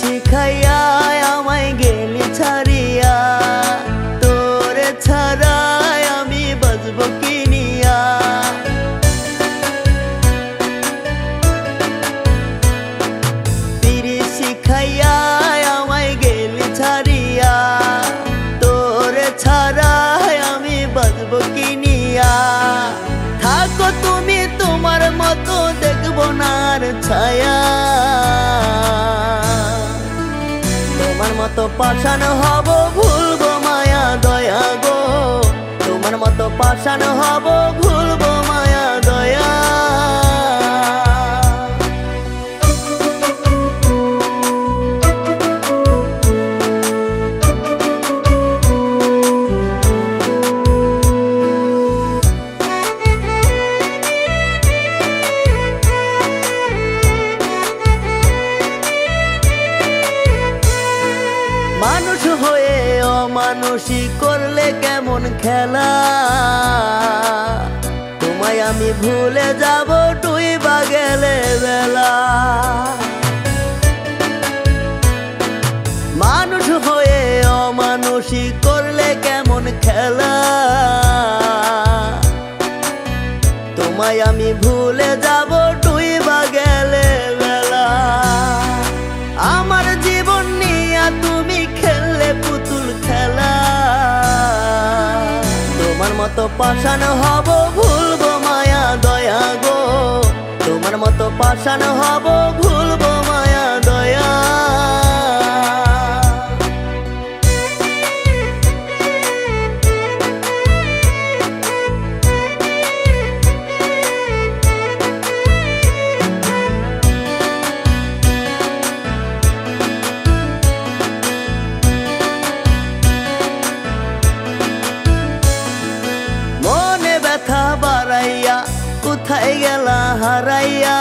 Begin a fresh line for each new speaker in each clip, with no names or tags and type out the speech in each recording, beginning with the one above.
শিখাইয়া আমায় গেলি ছাড়িয়া, তোরে ছাড়াই আমি বাঁচব কি নিয়া। পিরি শিখাইয়া আমায় গেলি ছাড়িয়া, তোরে ছাড়াই আমি বাঁচব কি নিয়া। থাকো তুমি তোমার মতো, দেখবো না আর ছায়া। তোমার মতো পাষাণ হব, ভুলবো মায়া দয়া গো। তোমার মতো পাষাণ হব, ভুলবো মায়া দয়া। মানুষ হয়ে অমানুষী করলে কেমন খেলা, তোমায় আমি ভুলে যাব ডুইবা গেলে বেলা। মানুষ হয়ে অমানুষী করলে কেমন খেলা, তোমায় আমি ভুলে যাব ডুইবা গেলে বেলা। আমার জীবন নিয়ে তুমি খেললে পুতুল খেলা, তোমার মতো পাষাণ হব, ভুলবো মায়া দয়া গো। তোমার মতো পাষাণ হব, ভুলবো মায়া দয়া। কোথায় গেলা হারাইয়া,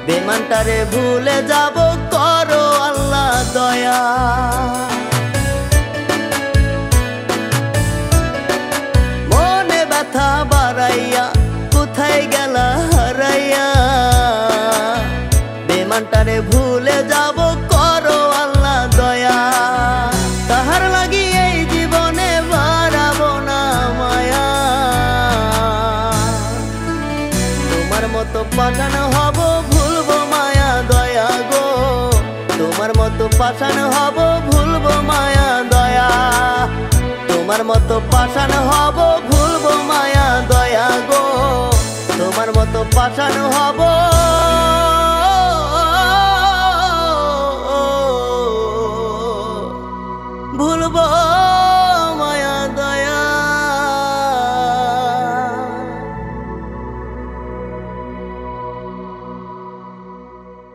বেমানটারে ভুলে যাব, করো আল্লাহ দয়া। মনে ব্যথা বাড়াইয়া, কোথায় গেলা হারাইয়া, বেমানটারে ভুলে যাব, করো আল্লাহ দয়া। তাহার লাগি এই জীবনে বাড়াবো না মায়া। তোমার মতো পাষাণ হব, ভুলবো মায়া দয়া গো। তোমার মতো পাষাণ হব, ভুলবো মায়া দয়া। তোমার মতো পাষাণ হব, ভুলবো মায়া দয়া গো। তোমার মতো পাষাণ হব।